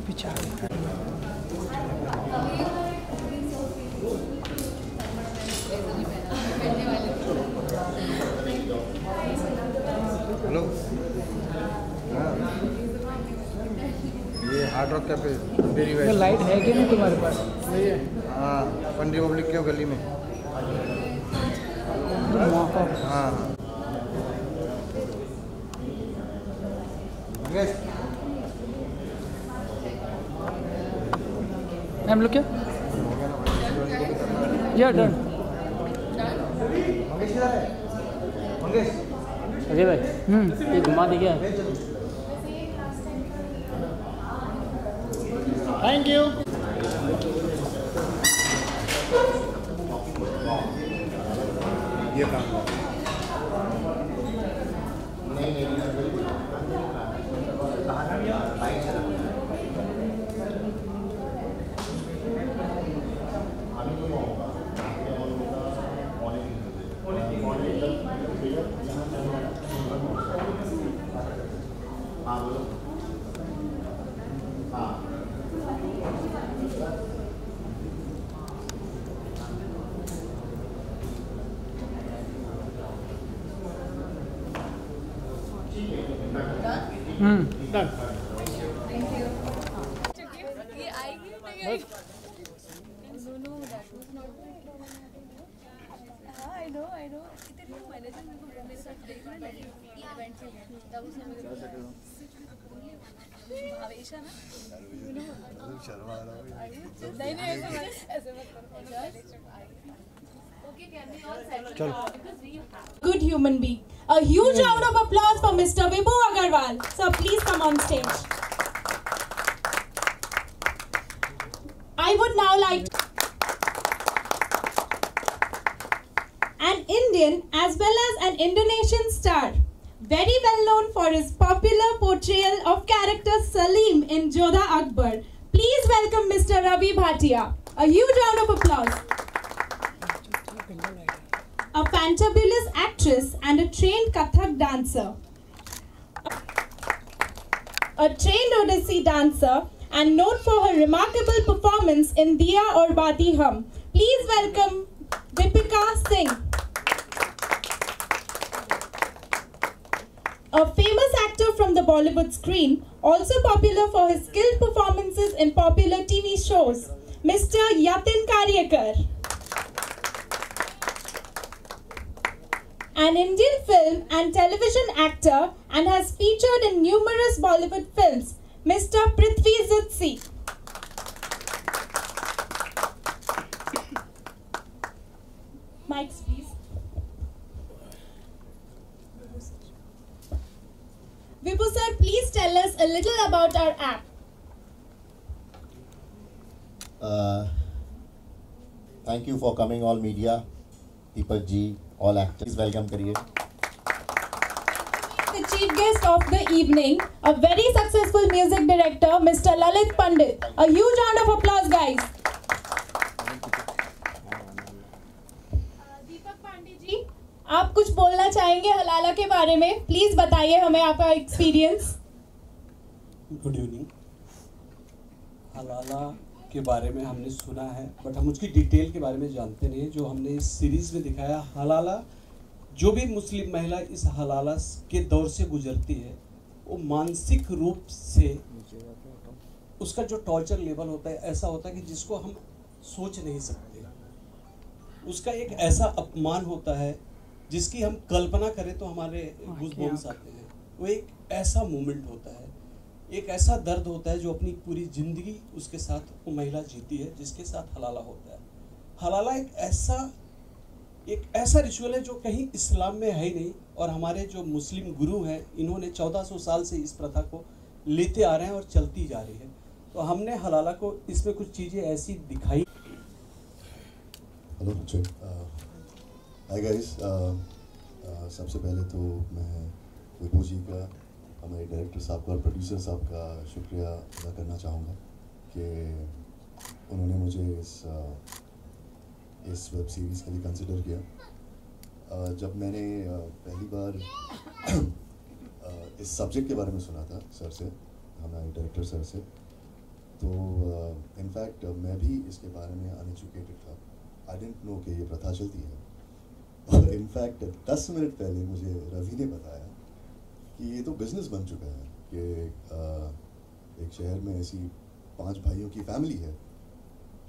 पिछा hello, हाँ, ये Hard Rock Cafe डेरी वेस्ट। लाइट है कि नहीं तुम्हारे पास? हाँ, पंजाब रिपब्लिक के गली में। हाँ हम लोग क्या या डन अजय भाई ये घुमा दे क्या? Thank you. ये काम डन। I know. इतने मैनेजर मेरे साथ देखना नहीं इवेंट के लिए तब उसने मुझे भावेशा ना शर्मा रहा नहीं ऐसे मत करो। Good human being. A huge round of applause for Mr. Vibhu Agarwal. Sir, please come on stage. I would now like an Indian as well as an Indonesian star, very well known for his popular portrayal of character Salim in Jodha Akbar. Please welcome Mr. Ravi Bhatia. A huge round of applause. A fantabulous actress and a trained Kathak dancer. A trained Odissi dancer and known for her remarkable performance in Diya Aur Baati Hum. Please welcome Deepika Singh. A famous actor from the Bollywood screen, also popular for his skilled performances in popular TV shows, Mr. Yatin Karyakar. An Indian film and television actor and has featured in numerous Bollywood films, Mr. Prithvijit Singh. Mics, please. Vibhu sir, please tell us a little about our app. Thank you for coming, all media, Deepak ji, all actors. Welcome करिए. The chief guest of the evening, a very successful music director, Mr. Lalit Pandit. A huge round of applause, guys. दीपक पांडे जी, आप कुछ बोलना चाहेंगे हलाला के बारे में? Please बताइए हमें आपका एक्सपीरियंस. Good evening. हलाला के बारे में हमने सुना है, बट हम उसकी डिटेल के बारे में जानते नहीं. जो हमने इस सीरीज में दिखाया, हलाला, जो भी मुस्लिम महिला इस हलाला के दौर से गुजरती है, वो मानसिक रूप से उसका जो टॉर्चर लेवल होता है ऐसा होता है कि जिसको हम सोच नहीं सकते. उसका एक ऐसा अपमान होता है जिसकी हम कल्पना करें तो हमारे गूज़बम्स आते हैं. वो एक ऐसा मोमेंट होता है, एक ऐसा दर्द होता है जो अपनी पूरी ज़िंदगी उसके साथ वो महिला जीती है, जिसके साथ हलाला होता है. हलाला एक ऐसा रिचुअल है जो कहीं इस्लाम में है ही नहीं, और हमारे जो मुस्लिम गुरु हैं इन्होंने 1400 साल से इस प्रथा को लेते आ रहे हैं और चलती जा रही है. तो हमने हलाला को इसमें कुछ चीज़ें ऐसी दिखाई. हेलो बच्चों, हाय गाइस. सबसे पहले तो मैं विभू जी का, हमारे डायरेक्टर साहब का और प्रोड्यूसर साहब का शुक्रिया अदा करना चाहूँगा कि उन्होंने मुझे इस वेब सीरीज़ के लिए कंसिडर किया. जब मैंने पहली बार इस सब्जेक्ट के बारे में सुना था सर से, हमारे डायरेक्टर सर से, तो इनफैक्ट मैं भी इसके बारे में अनएजुकेटेड था. आई डिडंट नो कि ये प्रथा चलती है. और इनफैक्ट 10 मिनट पहले मुझे रवि ने बताया कि ये तो बिजनेस बन चुका है, कि एक शहर में ऐसी 5 भाइयों की फैमिली है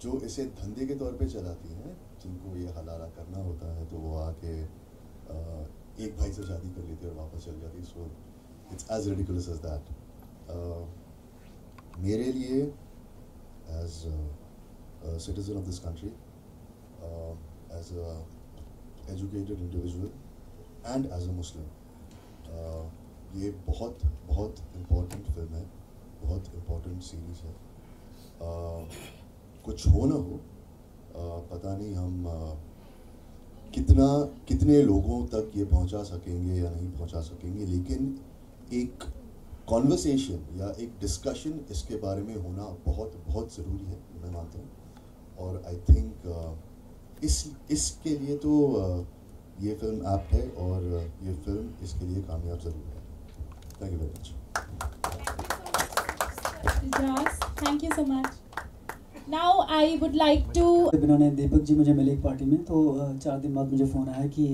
जो इसे धंधे के तौर पे चलाती हैं. जिनको ये हलाला करना होता है तो वो आके एक भाई से शादी कर लेती है और वापस चल जाती है. So it's as ridiculous as that. मेरे लिए as citizen of this country, as a educated individual and as a Muslim, ये बहुत बहुत इम्पोर्टेंट फिल्म है, बहुत इम्पोर्टेंट सीरीज़ है. कुछ हो ना हो, पता नहीं हम कितने लोगों तक ये पहुंचा सकेंगे या नहीं पहुंचा सकेंगे, लेकिन एक कॉन्वर्सेशन या एक डिस्कशन इसके बारे में होना बहुत बहुत ज़रूरी है, मैं मानता हूँ. और आई थिंक इसके लिए तो ये फिल्म ऐप्ट है और ये फिल्म इसके लिए कामयाब ज़रूर है. Thank you very much. Thank you so much. Now I would like to. इन्होंने दीपक जी मुझे मिले एक पार्टी में, तो 4 दिन बाद मुझे फ़ोन आया कि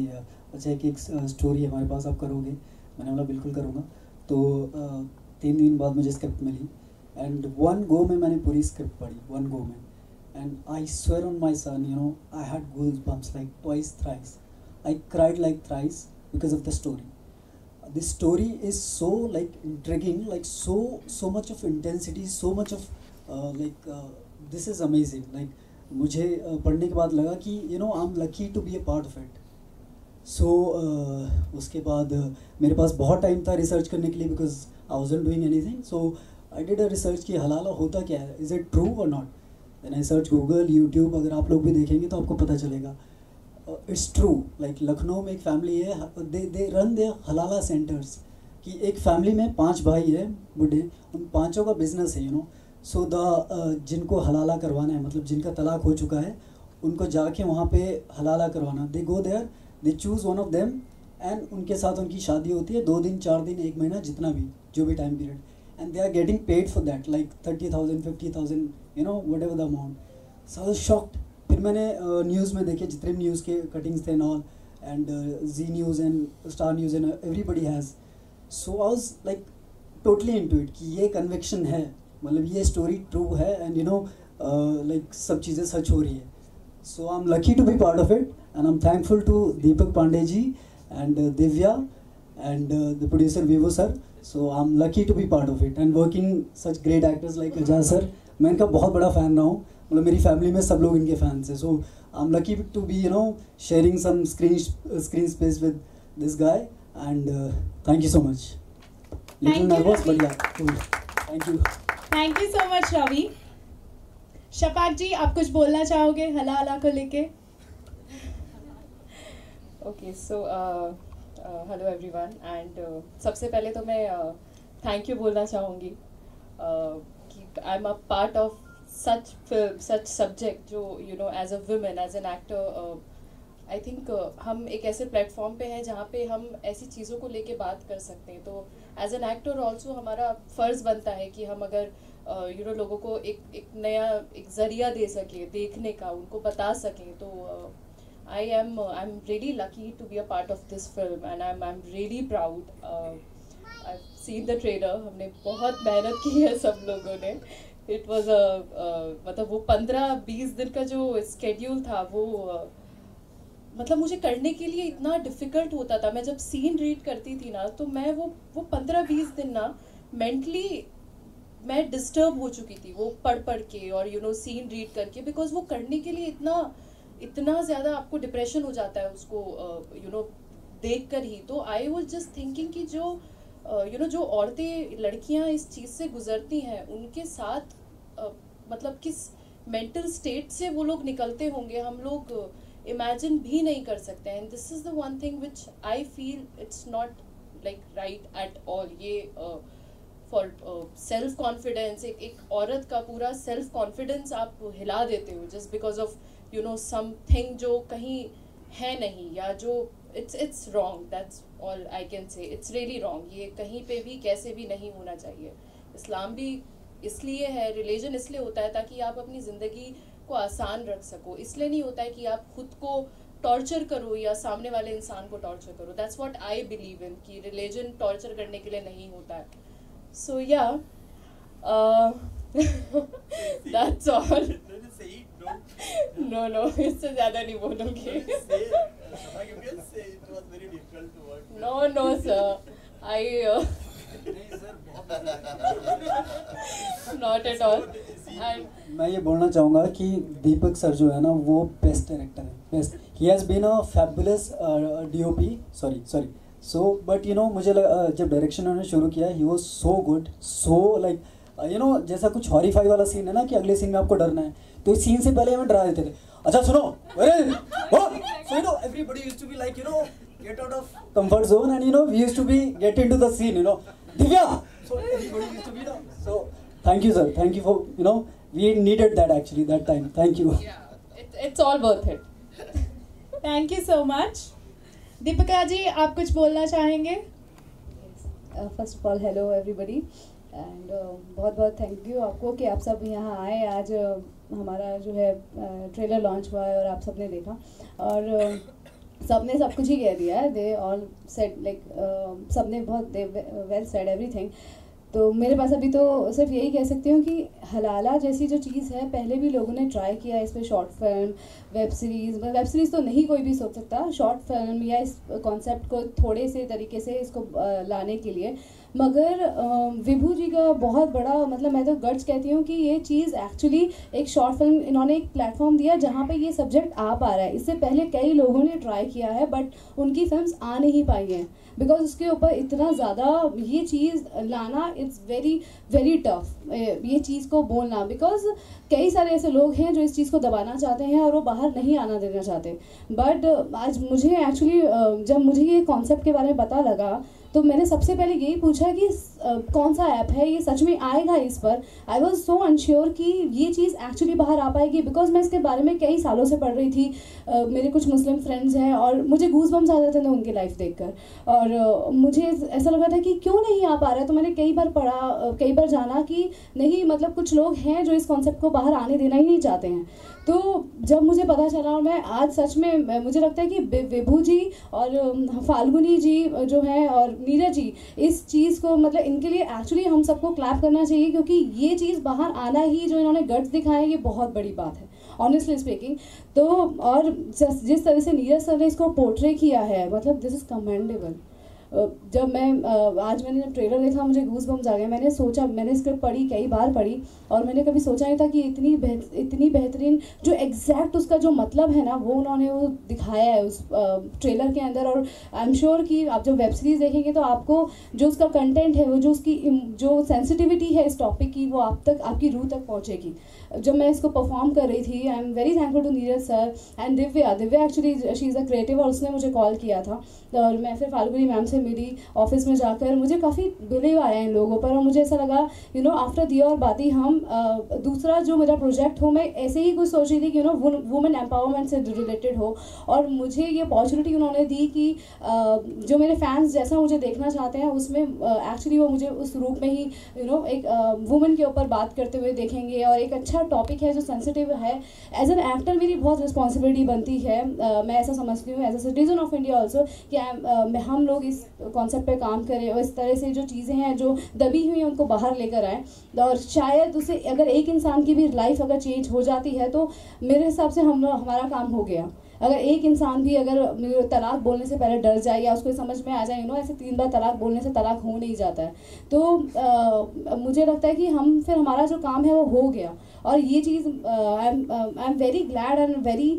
अच्छा एक स्टोरी हमारे पास आप करोगे. मैंने बोला बिल्कुल करूँगा. तो 3 दिन बाद मुझे स्क्रिप्ट मिली एंड 1 गो में मैंने पूरी स्क्रिप्ट पढ़ी, 1 गो में. And I swear on my son, you know, I had goosebumps like twice, thrice. I cried like thrice because of the story. The story is so like intriguing, like so much of intensity, so much of this is amazing. Like मुझे पढ़ने के बाद लगा कि you know I'm lucky to be a part of it. So उसके बाद मेरे पास बहुत टाइम था रिसर्च करने के लिए because I wasn't doing anything. So I did a research कि हलाला होता क्या है, is it true or not? Then I search Google, YouTube. अगर आप लोग भी देखेंगे तो आपको पता चलेगा. It's true. Like लखनऊ में एक फैमिली है, they run their हलाला सेंटर्स. कि एक फैमिली में 5 भाई है बूढ़े, उन 5 का बिजनेस है, you know. सो जिनको हलाला करवाना है, मतलब जिनका तलाक हो चुका है, उनको जाके वहाँ पे हलाला करवाना. They go there, they choose one of them and उनके साथ उनकी शादी होती है. 2 दिन 4 दिन 1 महीना, जितना भी जो भी time period, and they are getting paid for that like 30,000 50,000, you know, whatever the amount. So I was shocked. फिर मैंने न्यूज़ में देखे, जितने न्यूज़ के कटिंग्स थे and all, and Zee News and Star News and everybody has. So I was like totally into it कि ये conviction है, मतलब ये स्टोरी ट्रू है एंड यू नो लाइक सब चीज़ें सच हो रही है. So I am lucky to be part of it and I am thankful to Deepak Pandey ji and Divya and the producer Vivo sir. So I am lucky to be part of it and working such great actors like Ajay sir. मैं इनका बहुत बड़ा fan रहा हूँ, मतलब मेरी family में सब लोग इनके फैंस हैं. So I am lucky to be, you know, sharing some screen space with this guy and thank you so much. Little nervous but yeah thank you. Thank you so much Ravi. Shafaq ji, आप कुछ बोलना चाहोगे हलाला को लेके? Okay, so hello everyone and सबसे पहले तो मैं थैंक यू बोलना चाहूँगी कि I am a part of such film, such subject जो you know as a woman, as an actor, I think हम एक ऐसे प्लेटफॉर्म पे हैं जहाँ पे हम ऐसी चीज़ों को लेके बात कर सकते हैं. तो एज एन एक्टर ऑल्सो हमारा फ़र्ज़ बनता है कि हम अगर यू नो लोगों को एक नया एक ज़रिया दे सकें देखने का, उनको बता सकें. तो I am really lucky to be a part of this film and I am really proud. I seen the trailer, हमने बहुत मेहनत की है सब लोगों ने. इट वॉज मतलब वो 15-20 दिन का जो स्केड्यूल था वो मतलब मुझे करने के लिए इतना डिफ़िकल्ट होता था. मैं जब सीन रीड करती थी ना, तो मैं वो 15-20 दिन ना मेंटली मैं डिस्टर्ब हो चुकी थी वो पढ़ के और यू नो सीन रीड करके, बिकॉज वो करने के लिए इतना ज़्यादा आपको डिप्रेशन हो जाता है उसको यू नो देख कर ही. तो आई वॉज जस्ट थिंकिंग कि जो यू नो जो औरतें लड़कियां इस चीज़ से गुजरती हैं, उनके साथ मतलब किस मेंटल स्टेट से वो लोग निकलते होंगे, हम लोग इमेजिन भी नहीं कर सकते. And this is the one thing which I feel it's not like right at all. ये फॉर सेल्फ कॉन्फिडेंस, एक औरत का पूरा सेल्फ कॉन्फिडेंस आप हिला देते हो just because of you know something जो कहीं है नहीं, या जो it's wrong. That's all I can say. It's really wrong. ये कहीं पे भी कैसे भी नहीं होना चाहिए. इस्लाम भी इसलिए है, रिलीजन इसलिए होता है ताकि आप अपनी ज़िंदगी को आसान रख सको, इसलिए नहीं होता है कि आप खुद को टॉर्चर करो या सामने वाले इंसान को टॉर्चर करो. That's what I believe in, कि रिलीजन टॉर्चर करने के लिए नहीं होता है. सो या दैट्स ऑल. नो इससे ज़्यादा नहीं बोलूँगी. No sir, I not at all. मैं ये बोलना चाहूँगा कि दीपक सर जो है ना वो बेस्ट डायरेक्टर है, best. He has been a fabulous DOP, sorry so but you know मुझे जब डायरेक्शन उन्होंने शुरू किया he was so good, so like you know जैसा कुछ हॉरीफाई वाला सीन है ना कि अगले सीन में आपको डरना है, तो इस सीन से पहले हमें डरा देते थे. अच्छा सुनो, अरे so you know everybody used to be like you know get out of comfort zone and you know we used to be get into the scene, you know Divya. So everybody used to be down. So thank you sir, thank you for you know we needed that actually that time. Thank you. Yeah, it's all worth it. Thank you so much. Deepika ji आप कुछ बोलना चाहेंगे? First of all hello everybody and बहुत बहुत thank you आपको कि आप सब यहाँ आए. आज हमारा जो है ट्रेलर लॉन्च हुआ है और आप सब ने देखा और सब ने सब कुछ ही कह दिया है. दे ऑल सेड लाइक सब ने बहुत वेल सेड एवरीथिंग. तो मेरे पास अभी तो सिर्फ यही कह सकती हूँ कि हलाला जैसी जो चीज़ है पहले भी लोगों ने ट्राई किया है इस पर. शॉर्ट फिल्म, वेब सीरीज़ तो नहीं कोई भी सोच सकता, शॉर्ट फिल्म या इस कॉन्सेप्ट को थोड़े से तरीके से इसको लाने के लिए. मगर विभू जी का बहुत बड़ा मतलब मैं तो गट्स कहती हूँ कि ये चीज़ एक्चुअली एक शॉर्ट फिल्म इन्होंने एक प्लेटफॉर्म दिया जहाँ पे ये सब्जेक्ट आ पा रहा है. इससे पहले कई लोगों ने ट्राई किया है बट उनकी फिल्म्स आ नहीं पाई हैं बिकॉज उसके ऊपर इतना ज़्यादा ये चीज़ लाना इट्स वेरी वेरी टफ, ये चीज़ को बोलना. बिकॉज कई सारे ऐसे लोग हैं जो इस चीज़ को दबाना चाहते हैं और वो बाहर नहीं आना देना चाहते. बट आज मुझे एक्चुअली जब मुझे ये कॉन्सेप्ट के बारे में पता लगा तो मैंने सबसे पहले यही पूछा कि कौन सा ऐप है, ये सच में आएगा इस पर. आई वॉज सो अनश्योर कि ये चीज़ एक्चुअली बाहर आ पाएगी बिकॉज मैं इसके बारे में कई सालों से पढ़ रही थी. मेरे कुछ मुस्लिम फ्रेंड्स हैं और मुझे गूज बम्स आ जाते थे उनकी लाइफ देखकर और मुझे ऐसा लगा था कि क्यों नहीं आ पा रहा है. तो मैंने कई बार पढ़ा, कई बार जाना कि नहीं मतलब कुछ लोग हैं जो इस कॉन्सेप्ट को बाहर आने देना ही नहीं चाहते हैं. तो जब मुझे पता चला और मैं आज सच में मुझे लगता है कि विभू जी और फाल्गुनी जी जो हैं और नीरज जी इस चीज़ को मतलब इनके लिए एक्चुअली हम सबको क्लैप करना चाहिए क्योंकि ये चीज़ बाहर आना ही जो इन्होंने गट्स दिखाए ये बहुत बड़ी बात है ऑनेस्टली स्पीकिंग. तो और जिस तरह से नीरज सर ने इसको पोर्ट्रे किया है मतलब दिस इज़ कमेंडेबल. जब मैंने जब ट्रेलर देखा मुझे गूज बम्स आ गए. मैंने सोचा, मैंने स्क्रिप्ट पढ़ी, कई बार पढ़ी और मैंने कभी सोचा नहीं था कि इतनी बेहतरीन जो एग्जैक्ट उसका जो मतलब है ना वो उन्होंने वो दिखाया है उस ट्रेलर के अंदर. और आई एम श्योर कि आप जब वेब सीरीज़ देखेंगे तो आपको जो उसका कंटेंट है वो जो उसकी जो सेंसिटिविटी है इस टॉपिक की वो आप तक आपकी रूह तक पहुँचेगी. जब मैं इसको परफॉर्म कर रही थी I am very thankful to Neeraj sir and Divya actually she is a creative और उसने मुझे कॉल किया था और मैं फिर फाल्गुनी मैम से मिली ऑफिस में जाकर. मुझे काफ़ी बिलीव आया इन लोगों पर और मुझे ऐसा लगा यू नो आफ्टर दिया और बाती हम दूसरा जो मेरा प्रोजेक्ट हो मैं ऐसे ही कुछ सोच रही थी कि यू नो वुमेन एम्पावरमेंट से रिलेटेड हो और मुझे ये अपॉर्चुनिटी उन्होंने दी कि जो मेरे फैंस जैसा मुझे देखना चाहते हैं उसमें एक्चुअली वो मुझे उस रूप में ही यू नो एक वुमेन के ऊपर बात करते हुए देखेंगे और एक अच्छा टॉपिक है जो सेंसिटिव है. एज एन एक्टर मेरी बहुत रिस्पॉन्सिबिलिटी बनती है. मैं ऐसा समझती हूँ as a citizen of India also कि हम लोग इस कॉन्सेप्ट पे काम करें और इस तरह से जो चीज़ें हैं जो दबी हुई हैं उनको बाहर लेकर आएँ और शायद उसे अगर एक इंसान की भी लाइफ अगर चेंज हो जाती है तो मेरे हिसाब से हमारा काम हो गया. अगर एक इंसान भी अगर तलाक बोलने से पहले डर जाए या उसको समझ में आ जाए यू नो ऐसे 3 बार तलाक बोलने से तलाक हो नहीं जाता है तो मुझे लगता है कि हम फिर हमारा जो काम है वो हो गया. और ये चीज़ I am very glad and very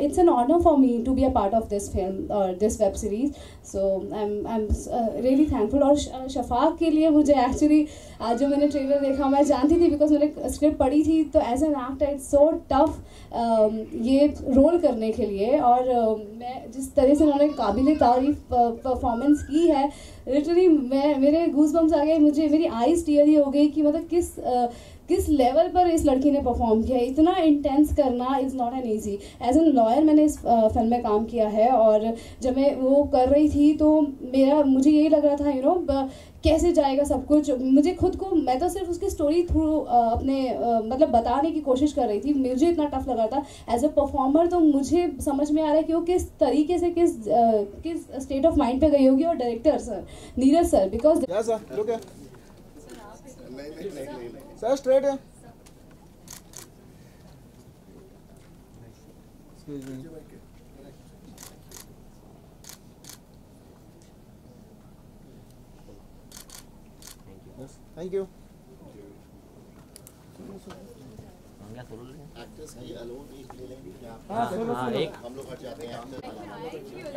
it's an honour for me to be a part of this film और this web series. So I am really thankful. और शफाक के लिए मुझे एक्चुअली आज जो मैंने ट्रेलर देखा मैं जानती थी बिकॉज मैंने स्क्रिप्ट पढ़ी थी तो as an actor it's so tough ये रोल करने के लिए. और मैं जिस तरह से उन्होंने काबिल तारीफ परफॉर्मेंस की है लिटरली मेरे गूज बम्स आ गए. मुझे मेरी आईज टीयरी हो गई कि मतलब किस लेवल पर इस लड़की ने परफॉर्म किया. इतना इंटेंस करना is not an easy. As an lawyer मैंने इस फिल्म में काम किया है और जब मैं वो कर रही थी तो मुझे यही लग रहा था यू नो कैसे जाएगा सब कुछ। मुझे खुद को, मैं तो सिर्फ उसकी स्टोरी थ्रू अपने मतलब बताने की कोशिश कर रही थी। मुझे इतना टफ लगा था एज अ परफॉर्मर, तो मुझे समझ में आ रहा है कि वो किस तरीके से किस स्टेट ऑफ माइंड पे गई होगी। और director sir Neeraj sir, because sir straight है। Thank you. एक्टर्स की अलोन एक ले लेंगे क्या? हाँ एक हम लोग हट जाते हैं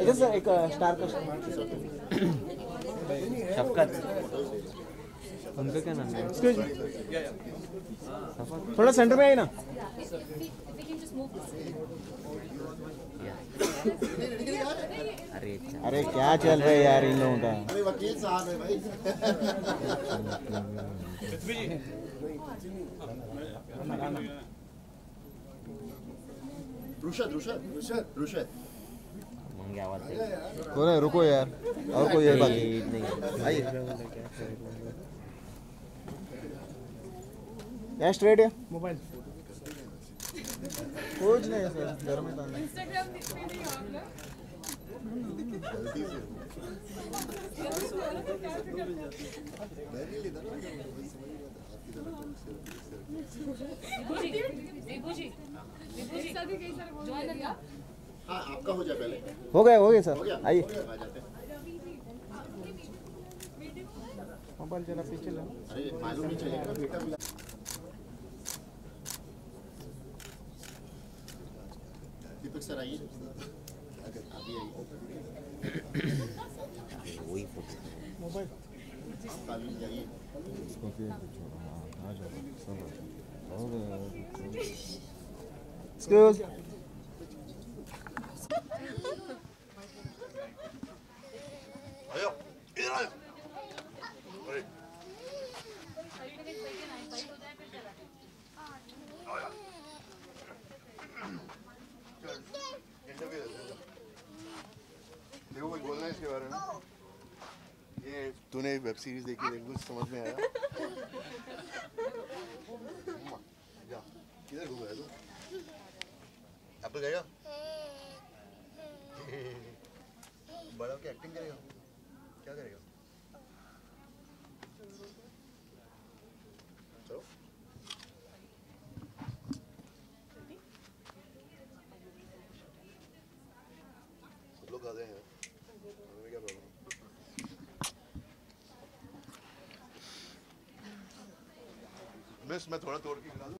इधर से एक स्टार का शफकत, उनका क्या नाम है? एक्सक्यूज मी, थोड़ा सेंटर में आइए ना। अरे क्या चल रहा है यार इन लोगों का। अरे वकील साहब है भाई। रुशद मंगे आवाज बोले रुको यार, और कोई है बाकी? आइए क्या स्ट्रेट है? मोबाइल कुछ नहीं सर, घर में था। हाँ आपका हो जाए पहले। हो गए सर, आइए। मोबाइल चला पीछे ला। अरे मालूम नहीं चलेगा बेटा मिला। दीपक सर आइए, अभी आइए। वही फोटो मोबाइल काली जाइए। एक्सक्यूज देखो कुछ बोलना है इसके बारे में? ये तूने वेब सीरीज देखी, देख कुछ समझ में आया? जा किधर घूम रहा है तू? एप्पल खाएगा? बड़ा होके एक्टिंग करेगा? क्या करेगा? चलो सब लोग खाते हैं, हमें क्या प्रॉब्लम? मिस मैं थोड़ा तोड़ के खिला दूं।